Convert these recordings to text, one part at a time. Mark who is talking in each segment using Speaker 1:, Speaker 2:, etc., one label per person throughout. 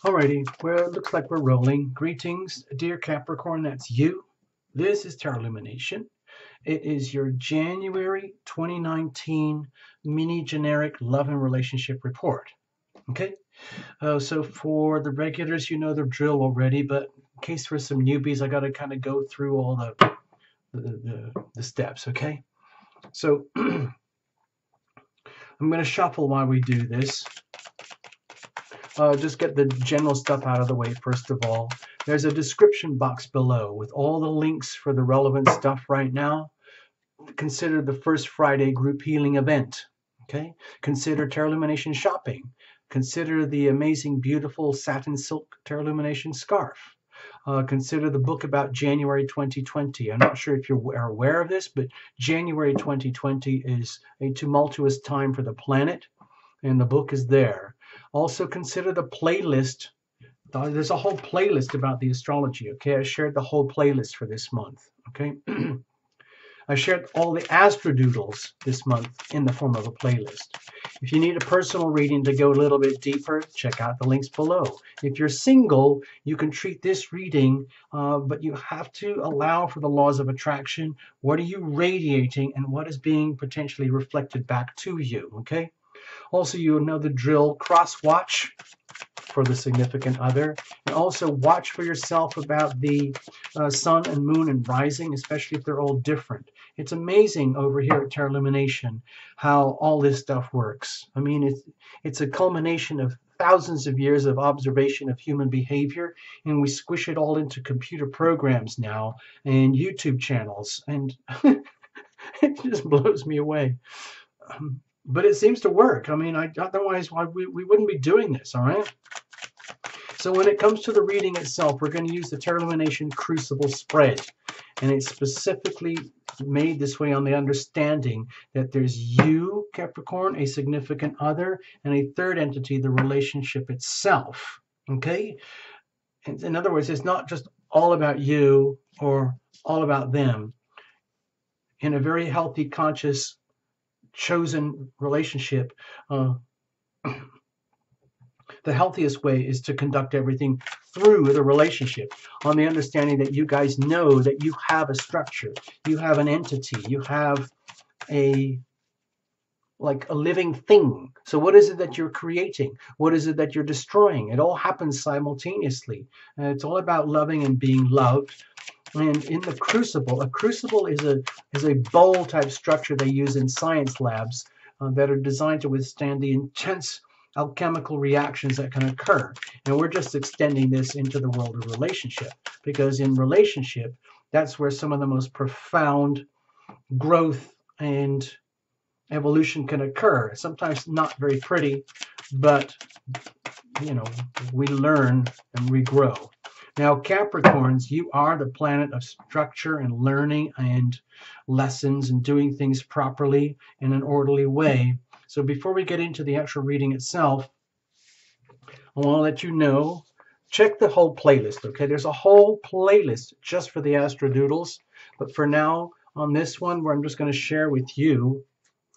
Speaker 1: Alrighty, well, it looks like we're rolling. Greetings, dear Capricorn, that's you. This is Tarot Lumination. It is your January 2019 mini generic love and relationship report. Okay, so for the regulars, you know the drill already, but in case for some newbies, I got to kind of go through all the steps. Okay, so I'm going to shuffle while we do this. Just get the general stuff out of the way first of all. There's a description box below with all the links for the relevant stuff right now. Consider the first Friday group healing event. Okay. Consider Tarot Lumination shopping. Consider the amazing, beautiful satin silk Tarot Lumination scarf. Consider the book about January 2020. I'm not sure if you are aware of this, but January 2020 is a tumultuous time for the planet, and the book is there. Also consider the playlist. There's a whole playlist about the astrology. Okay, I shared the whole playlist for this month. Okay, I shared all the astrodoodles this month in the form of a playlist. If you need a personal reading to go a little bit deeper, check out the links below. If you're single, you can treat this reading, but you have to allow for the laws of attraction. What are you radiating, and what is being potentially reflected back to you? Okay. Also, you know the drill, cross-watch for the significant other. And also watch for yourself about the sun and moon and rising, especially if they're all different. It's amazing over here at Tarot Lumination how all this stuff works. I mean, it's a culmination of thousands of years of observation of human behavior, and we squish it all into computer programs now and YouTube channels, and it just blows me away. But it seems to work. I mean, otherwise, why we wouldn't be doing this, all right? So when it comes to the reading itself, we're going to use the Tarot Lumination Crucible spread. And it's specifically made this way on the understanding that there's you, Capricorn, a significant other, and a third entity, the relationship itself, okay? In other words, it's not just all about you or all about them. In a very healthy, conscious, chosen relationship, the healthiest way is to conduct everything through the relationship on the understanding that you guys know that you have a structure, you have an entity, you have a living thing. So what is it that you're creating? What is it that you're destroying? It all happens simultaneously. It's all about loving and being loved. And in the crucible, a crucible is a bowl type structure they use in science labs that are designed to withstand the intense alchemical reactions that can occur. And we're just extending this into the world of relationship, because in relationship, that's where some of the most profound growth and evolution can occur. Sometimes not very pretty, but you know, we learn and we grow. Now, Capricorns, you are the planet of structure and learning and lessons and doing things properly in an orderly way. So before we get into the actual reading itself, I want to let you know, check the whole playlist, okay? There's a whole playlist just for the astrodoodles. But for now, on this one, where I'm just going to share with you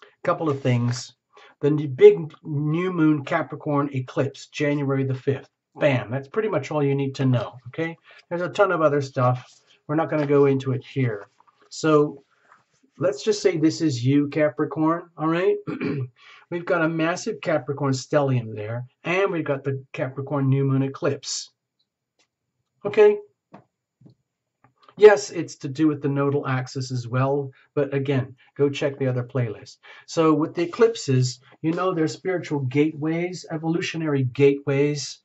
Speaker 1: a couple of things. The big new moon Capricorn eclipse, January the 5th. Bam, that's pretty much all you need to know, okay? There's a ton of other stuff. We're not going to go into it here. So let's just say this is you, Capricorn, all right? We've got a massive Capricorn stellium there, and we've got the Capricorn new moon eclipse. Okay? Yes, it's to do with the nodal axis as well, but again, go check the other playlist. So with the eclipses, you know there's spiritual gateways, evolutionary gateways,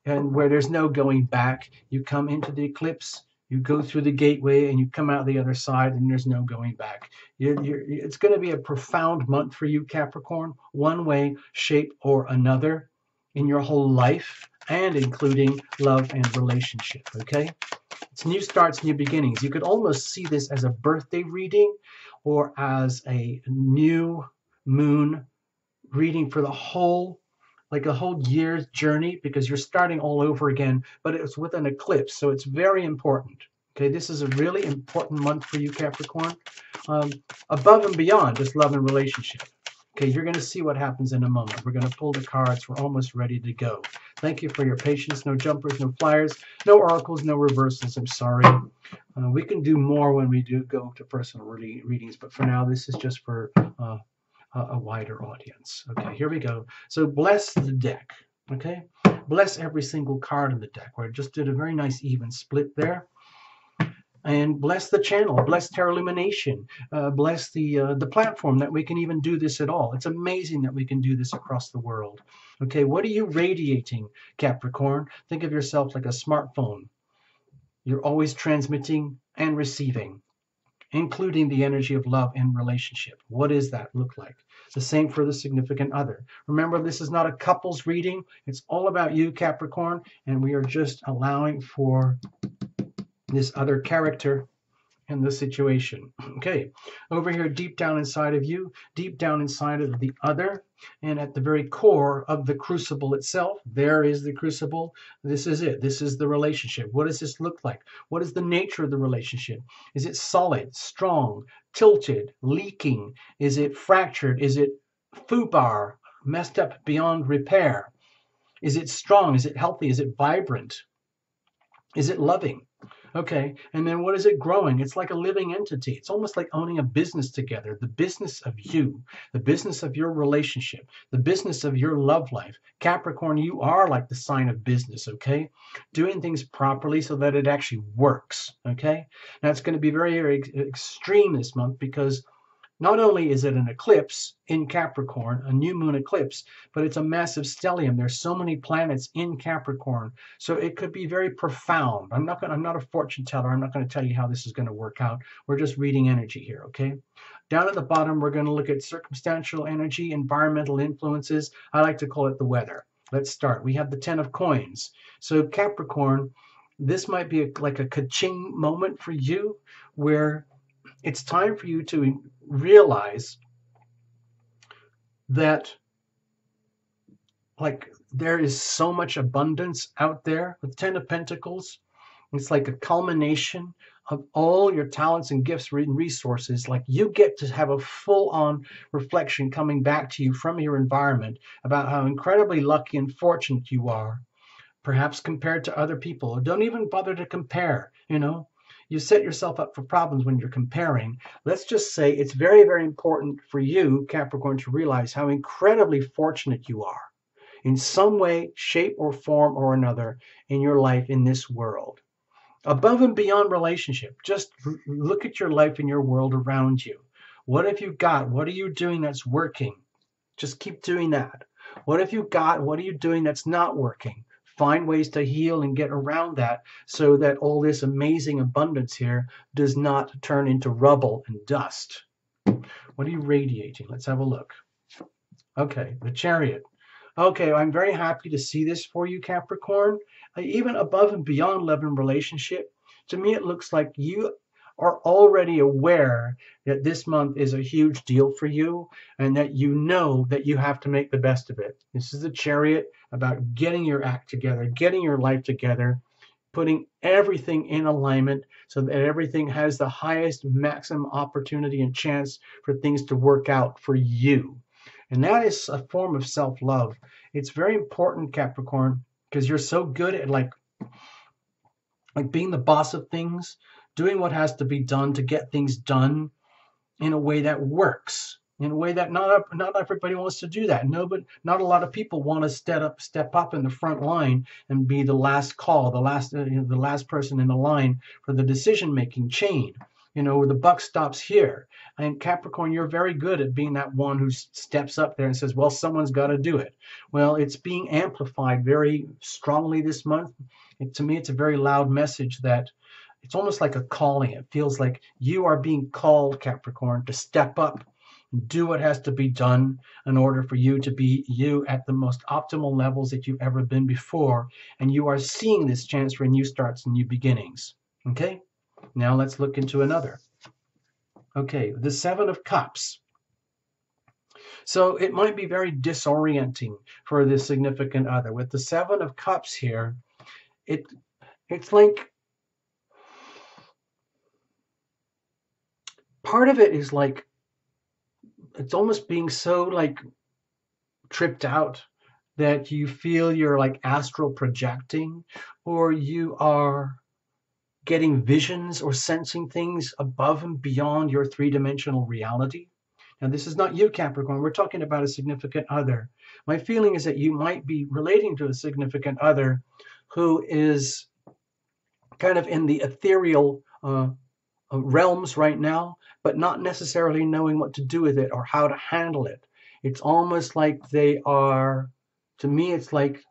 Speaker 1: and where there's no going back. You come into the eclipse, you go through the gateway, and you come out the other side, and there's no going back. It's going to be a profound month for you, Capricorn, one way, shape, or another in your whole life, and including love and relationship, okay? It's new starts, new beginnings. You could almost see this as a birthday reading or as a new moon reading for the whole, like a whole year's journey, because you're starting all over again, but it's with an eclipse, so it's very important. Okay, this is a really important month for you, Capricorn. Above and beyond just love and relationship. Okay, you're going to see what happens in a moment. We're going to pull the cards. We're almost ready to go. Thank you for your patience. No jumpers, no flyers, no oracles, no reversals. I'm sorry. We can do more when we do go to personal readings, but for now, this is just for a wider audience. Okay, here we go. So bless the deck. Okay, bless every single card in the deck. Where I just did a very nice even split there. And bless the channel, bless Terra Lumination, bless the platform that we can even do this at all. It's amazing that we can do this across the world. Okay, what are you radiating, Capricorn? Think of yourself like a smartphone. You're always transmitting and receiving, including the energy of love in relationship. What does that look like? The same for the significant other. Remember, this is not a couples reading. It's all about you, Capricorn, and we are just allowing for this other character in the situation. Okay, over here, deep down inside of you, deep down inside of the other, and at the very core of the crucible itself, there is the crucible. This is it. This is the relationship. What does this look like? What is the nature of the relationship? Is it solid, strong, tilted, leaking? Is it fractured? Is it foobar, messed up beyond repair? Is it strong? Is it healthy? Is it vibrant? Is it loving? Okay, and then what is it growing? It's like a living entity. It's almost like owning a business together. The business of you, the business of your relationship, the business of your love life. Capricorn, you are like the sign of business, okay? Doing things properly so that it actually works, okay? Now, it's going to be very, very extreme this month because not only is it an eclipse in Capricorn, a new moon eclipse, but it's a massive stellium. There's so many planets in Capricorn, so it could be very profound. I'm not a fortune teller. I'm not going to tell you how this is going to work out. We're just reading energy here, okay? Down at the bottom, we're going to look at circumstantial energy, environmental influences. I like to call it the weather. Let's start. We have the 10 of coins. So Capricorn, this might be like a ka-ching moment for you where it's time for you to realize that like there is so much abundance out there with 10 of Pentacles. It's like a culmination of all your talents and gifts and resources. Like you get to have a full-on reflection coming back to you from your environment about how incredibly lucky and fortunate you are, perhaps compared to other people. Don't even bother to compare, you know. You set yourself up for problems when you're comparing. Let's just say it's very, very important for you, Capricorn, to realize how incredibly fortunate you are in some way, shape, or form or another in your life in this world. Above and beyond relationship, just look at your life and your world around you. What have you got? What are you doing that's working? Just keep doing that. What have you got? What are you doing that's not working? Find ways to heal and get around that so that all this amazing abundance here does not turn into rubble and dust. What are you radiating? Let's have a look. Okay, the Chariot. Okay, I'm very happy to see this for you, Capricorn. Even above and beyond love and relationship, to me it looks like you are already aware that this month is a huge deal for you and that you know that you have to make the best of it. This is the Chariot about getting your act together, getting your life together, putting everything in alignment so that everything has the highest maximum opportunity and chance for things to work out for you. And that is a form of self-love. It's very important, Capricorn, because you're so good at like being the boss of things, doing what has to be done to get things done in a way that works, in a way that not everybody wants to do that. No, but not a lot of people want to step up in the front line and be the last call, the last person in the line for the decision-making chain. You know, where the buck stops here. And Capricorn, you're very good at being that one who steps up there and says, well, someone's got to do it. Well, it's being amplified very strongly this month. To me, it's a very loud message that it's almost like a calling. It feels like you are being called, Capricorn, to step up and do what has to be done in order for you to be you at the most optimal levels that you've ever been before. And you are seeing this chance for new starts and new beginnings. Okay? Now let's look into another. Okay, the 7 of Cups. So it might be very disorienting for the significant other. With the 7 of Cups here, it's like part of it is like it's almost being so like tripped out that you feel you're like astral projecting, or you are getting visions or sensing things above and beyond your three-dimensional reality. Now, this is not you, Capricorn. We're talking about a significant other. My feeling is that you might be relating to a significant other who is kind of in the ethereal realms right now, but not necessarily knowing what to do with it or how to handle it. It's almost like they are, to me, it's like,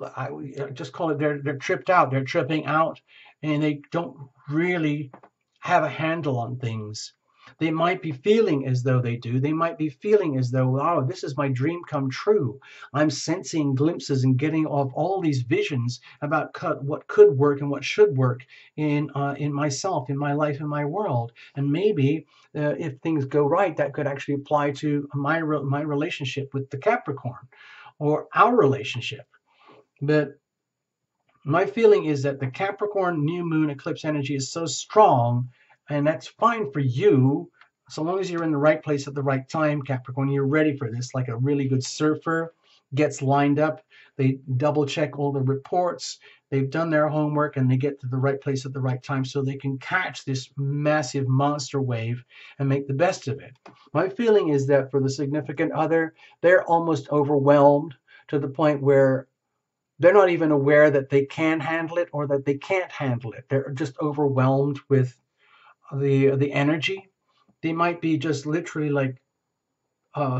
Speaker 1: I just call it, they're tripped out, they're tripping out, and they don't really have a handle on things. They might be feeling as though they do. They might be feeling as though, oh, this is my dream come true. I'm sensing glimpses and getting off all these visions about what could work and what should work in myself, in my life, in my world. And maybe if things go right, that could actually apply to my relationship with the Capricorn, or our relationship. But my feeling is that the Capricorn new moon eclipse energy is so strong, and that's fine for you, so long as you're in the right place at the right time, Capricorn. You're ready for this, like a really good surfer gets lined up. They double check all the reports. They've done their homework, and they get to the right place at the right time so they can catch this massive monster wave and make the best of it. My feeling is that for the significant other, they're almost overwhelmed to the point where they're not even aware that they can handle it or that they can't handle it. They're just overwhelmed with the energy. They might be just literally like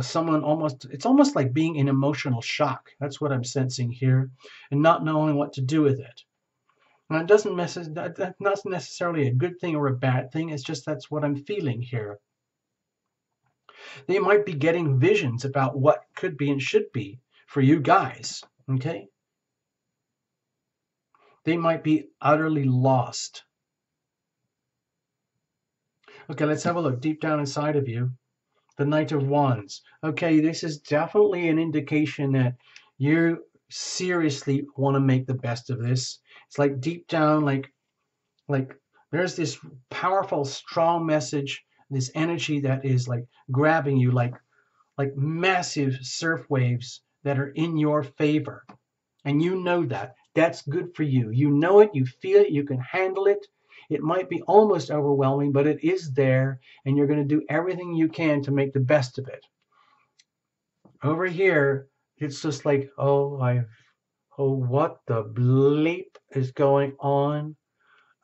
Speaker 1: someone almost, it's almost like being in emotional shock. That's what I'm sensing here, and not knowing what to do with it. And it doesn't that's not necessarily a good thing or a bad thing. It's just that's what I'm feeling here. They might be getting visions about what could be and should be for you guys. Okay? They might be utterly lost. Okay, let's have a look deep down inside of you. The Knight of Wands. Okay, this is definitely an indication that you seriously want to make the best of this. It's like deep down, like there's this powerful, strong message, this energy that is like grabbing you like massive surf waves that are in your favor. And you know that. That's good for you. You know it, you feel it, you can handle it. It might be almost overwhelming, but it is there, and you're going to do everything you can to make the best of it. Over here, it's just like, oh, what the bleep is going on?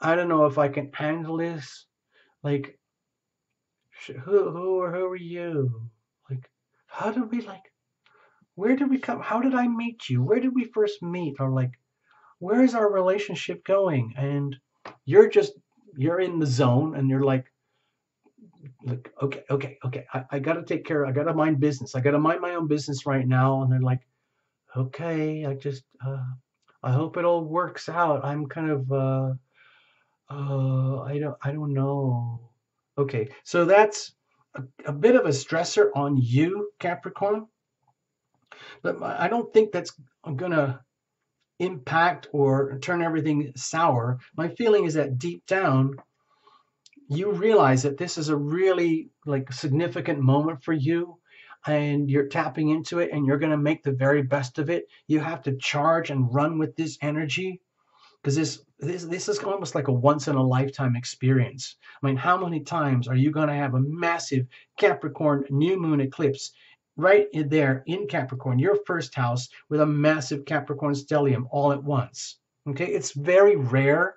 Speaker 1: I don't know if I can handle this. Like, who are you? Like, how did we where did we come? How did I meet you? Where did we first meet? Or like, where is our relationship going? And you're in the zone, and you're like, okay. I got to take care. I got to mind business. I got to mind my own business right now. And they're like, okay, I hope it all works out. I'm kind of, I don't know. Okay. So that's a bit of a stressor on you, Capricorn, but I don't think that's gonna impact or turn everything sour. My feeling is that deep down, you realize that this is a really like significant moment for you, and you're tapping into it, and you're going to make the very best of it. You have to charge and run with this energy, because this is almost like a once in a lifetime experience. I mean, how many times are you going to have a massive Capricorn new moon eclipse right in there in Capricorn, your first house, with a massive Capricorn stellium all at once? Okay, it's very rare.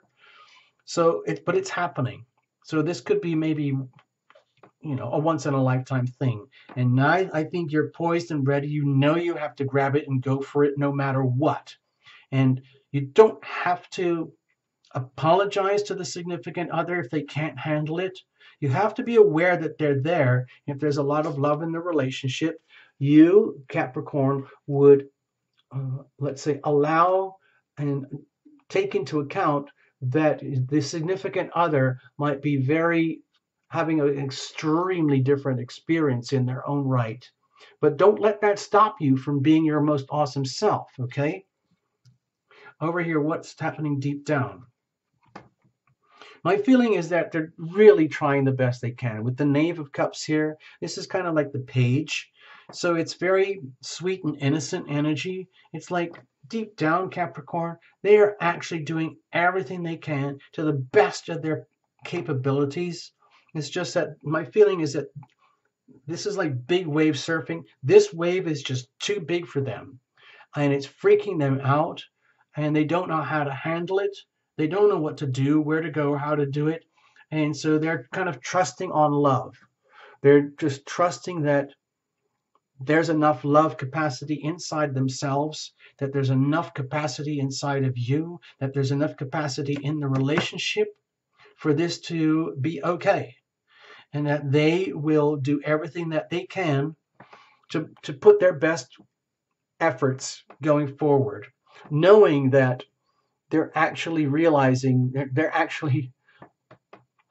Speaker 1: But it's happening. So this could be maybe, a once in a lifetime thing. And I think you're poised and ready. You know you have to grab it and go for it no matter what. And you don't have to apologize to the significant other if they can't handle it. You have to be aware that they're there. If there's a lot of love in the relationship, you, Capricorn, would, let's say, allow and take into account that the significant other might be having an extremely different experience in their own right. But don't let that stop you from being your most awesome self, okay? Over here, what's happening deep down? My feeling is that they're really trying the best they can. With the Knave of Cups here, this is kind of like the page. So it's very sweet and innocent energy. It's like deep down, Capricorn, they are actually doing everything they can to the best of their capabilities. It's just that my feeling is that this is like big wave surfing. This wave is just too big for them, and it's freaking them out, and they don't know how to handle it. They don't know what to do, where to go, how to do it. And so they're kind of trusting on love. They're just trusting that there's enough love capacity inside themselves, that there's enough capacity inside of you, that there's enough capacity in the relationship for this to be okay, and that they will do everything that they can to put their best efforts going forward, knowing that they're actually realizing they're actually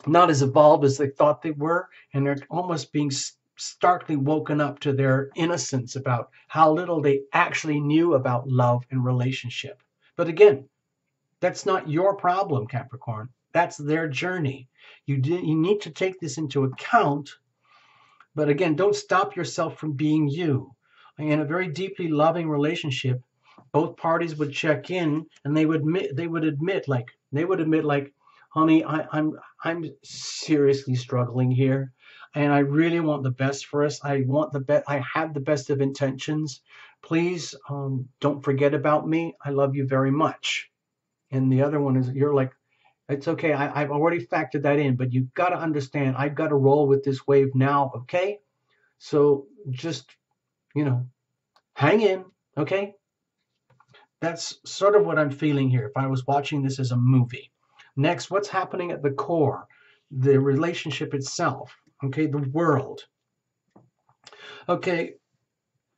Speaker 1: not as evolved as they thought they were, and they're almost being starkly woken up to their innocence about how little they actually knew about love and relationship. But again, that's not your problem, Capricorn. That's their journey. You need to take this into account. But again, don't stop yourself from being you. In a very deeply loving relationship, both parties would check in and they would admit like, honey, I'm seriously struggling here, and I really want the best for us. I want the best. I have the best of intentions. Please, don't forget about me. I love you very much. And the other one is you're like, it's okay. I've already factored that in, but you've got to understand, I've got to roll with this wave now, okay? So just, hang in, okay? That's sort of what I'm feeling here if I was watching this as a movie. Next, what's happening at the core? The relationship itself, okay? The world. Okay,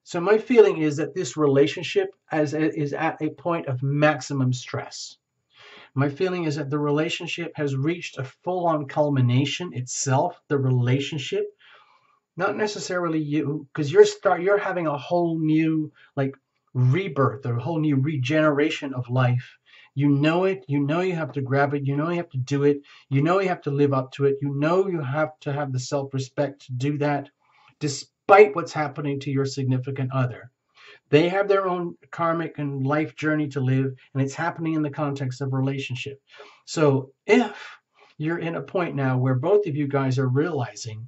Speaker 1: so my feeling is that this relationship is at a point of maximum stress. My feeling is that the relationship has reached a full-on culmination itself, the relationship, not necessarily you, because you're having a whole new like rebirth, a whole new regeneration of life. You know it, you know you have to grab it, you know you have to do it, you know you have to live up to it, you know you have to have the self-respect to do that, despite what's happening to your significant other. They have their own karmic and life journey to live, and it's happening in the context of relationship. So if you're in a point now where both of you guys are realizing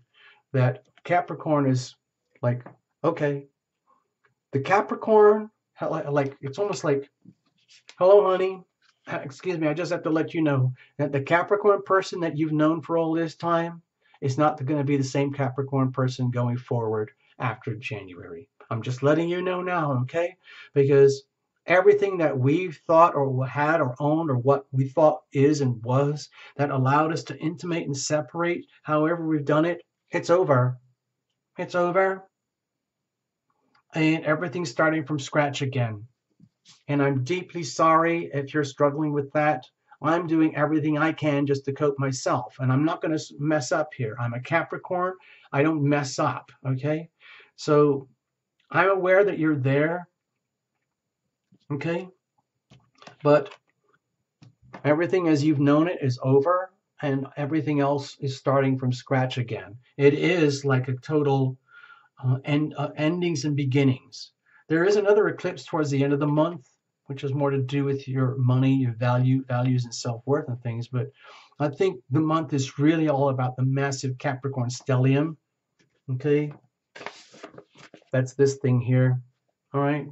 Speaker 1: that Capricorn is like, okay, the Capricorn, like, it's almost like, hello, honey. Excuse me, I just have to let you know that the Capricorn person that you've known for all this time is not going to be the same Capricorn person going forward after January. I'm just letting you know now, okay? Because everything that we've thought or had or owned or what we thought is and was that allowed us to intimate and separate however we've done it, it's over. It's over. And everything's starting from scratch again. And I'm deeply sorry if you're struggling with that. I'm doing everything I can just to cope myself. And I'm not going to mess up here. I'm a Capricorn. I don't mess up, okay? So I'm aware that you're there, okay? But everything as you've known it is over, and everything else is starting from scratch again. It is like a total endings and beginnings. There is another eclipse towards the end of the month, which has more to do with your money, your values and self-worth and things. But I think the month is really all about the massive Capricorn stellium. Okay, that's this thing here. All right,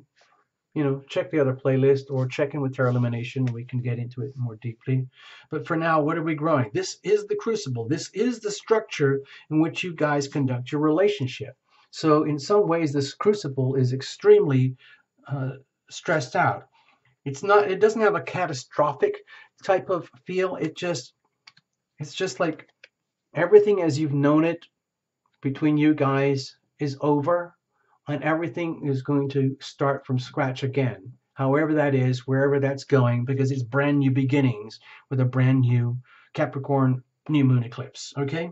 Speaker 1: check the other playlist or check in with Tarot Lumination. We can get into it more deeply. But for now, what are we growing? This is the crucible. This is the structure in which you guys conduct your relationship. So in some ways, this crucible is extremely stressed out. It doesn't have a catastrophic type of feel. It's just like everything as you've known it between you guys is over, and everything is going to start from scratch again. However that is, wherever that's going, because it's brand new beginnings with a brand new Capricorn new moon eclipse. Okay?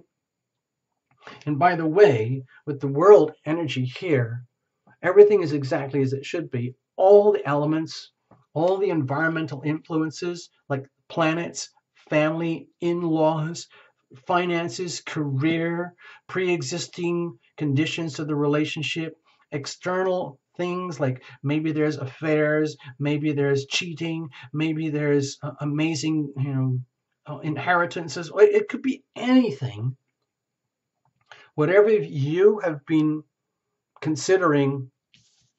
Speaker 1: And by the way, with the world energy here, everything is exactly as it should be. All the elements, all the environmental influences like planets, family, in-laws, finances, career, pre-existing conditions to the relationship, external things, like maybe there's affairs, maybe there's cheating, maybe there's amazing, inheritances. It could be anything. Whatever you have been considering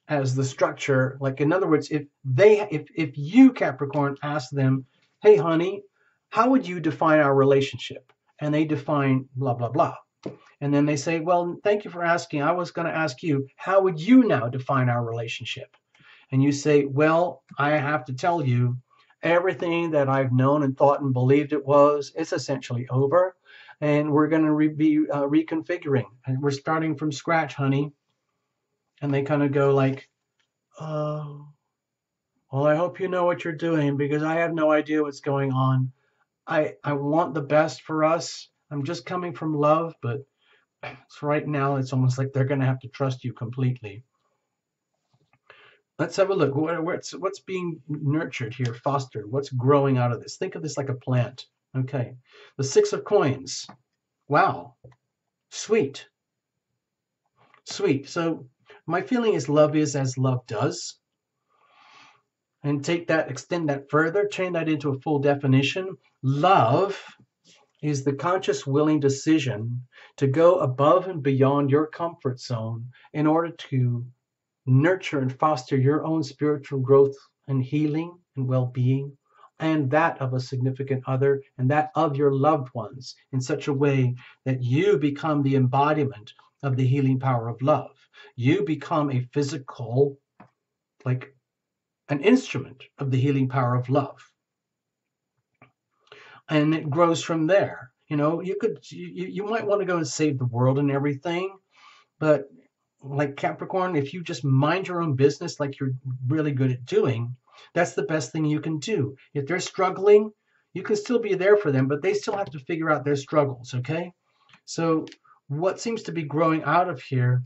Speaker 1: as the structure, like in other words, if you, Capricorn, ask them, hey honey, how would you define our relationship? And they define blah blah blah. And then they say, well, thank you for asking. I was going to ask you, how would you now define our relationship? And you say, well, I have to tell you, everything that I've known and thought and believed it's essentially over. And we're going to be reconfiguring. And we're starting from scratch, honey. And they kind of go like, oh, well, I hope you know what you're doing, because I have no idea what's going on. I want the best for us. I'm just coming from love, but right now it's almost like they're going to have to trust you completely. Let's have a look. What's being nurtured here, fostered? What's growing out of this? Think of this like a plant. Okay. The 6 of Coins. Wow. Sweet. Sweet. So my feeling is love is as love does. And take that, extend that further, turn that into a full definition. Love is the conscious, willing decision to go above and beyond your comfort zone in order to nurture and foster your own spiritual growth and healing and well-being, and that of a significant other, and that of your loved ones, in such a way that you become the embodiment of the healing power of love. You become a physical, like an instrument of the healing power of love. And it grows from there. You might want to go and save the world and everything, but like Capricorn, if you just mind your own business like you're really good at doing, that's the best thing you can do. If they're struggling, you can still be there for them, but they still have to figure out their struggles, okay? So what seems to be growing out of here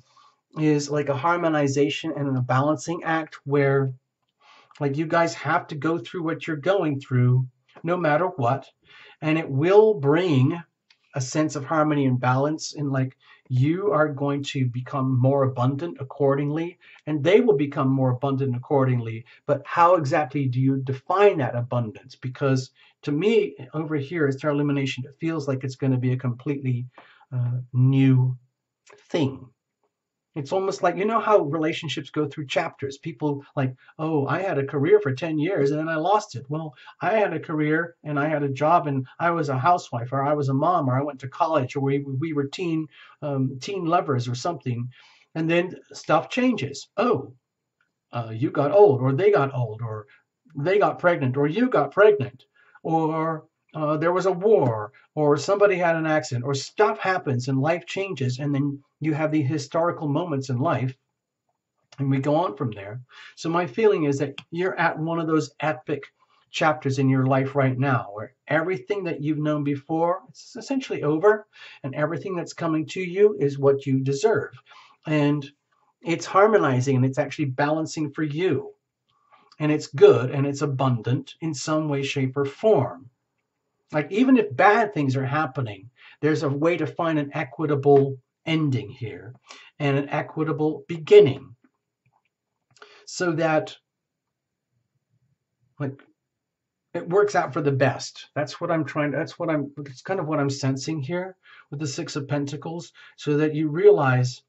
Speaker 1: is like a harmonization and a balancing act where, like, you guys have to go through what you're going through no matter what, and it will bring a sense of harmony and balance, and like you are going to become more abundant accordingly, and they will become more abundant accordingly. But how exactly do you define that abundance? Because to me, over here as Tarot Illumination, it feels like it's going to be a completely new thing. It's almost like, how relationships go through chapters. People like, oh, I had a career for 10 years and then I lost it. Well, I had a career and I had a job and I was a housewife, or I was a mom, or I went to college, or we were teen lovers or something. And then stuff changes. Oh, you got old, or they got old, or they got pregnant, or you got pregnant, or there was a war, or somebody had an accident, or stuff happens and life changes, and then you have the historical moments in life, and we go on from there. So my feeling is that you're at one of those epic chapters in your life right now, where everything that you've known before is essentially over, and everything that's coming to you is what you deserve. And it's harmonizing, and it's actually balancing for you. And it's good, and it's abundant in some way, shape, or form. Like, even if bad things are happening, there's a way to find an equitable ending here and an equitable beginning, so that, like, it works out for the best. That's kind of what I'm sensing here with the 6 of Pentacles, so that you realize,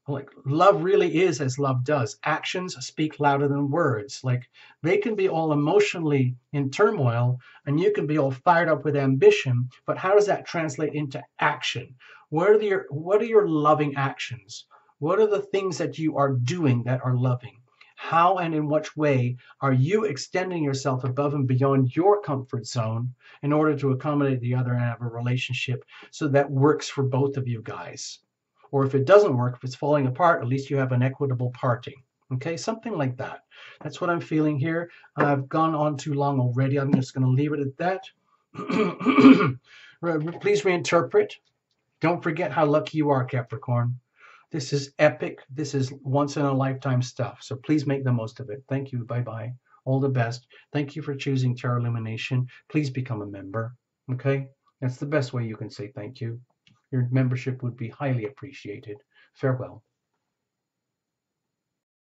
Speaker 1: like, love really is as love does. Actions speak louder than words. Like, they can be all emotionally in turmoil and you can be all fired up with ambition, but how does that translate into action? What are your loving actions? What are the things that you are doing that are loving? How and in which way are you extending yourself above and beyond your comfort zone in order to accommodate the other and have a relationship so that works for both of you guys? Or if it doesn't work, if it's falling apart, at least you have an equitable parting. Okay, something like that. That's what I'm feeling here. I've gone on too long already. I'm just going to leave it at that. Please reinterpret. Don't forget how lucky you are, Capricorn. This is epic. This is once-in-a-lifetime stuff. So please make the most of it. Thank you. Bye-bye. All the best. Thank you for choosing Tarot Illumination. Please become a member. Okay? That's the best way you can say thank you. Your membership would be highly appreciated. Farewell.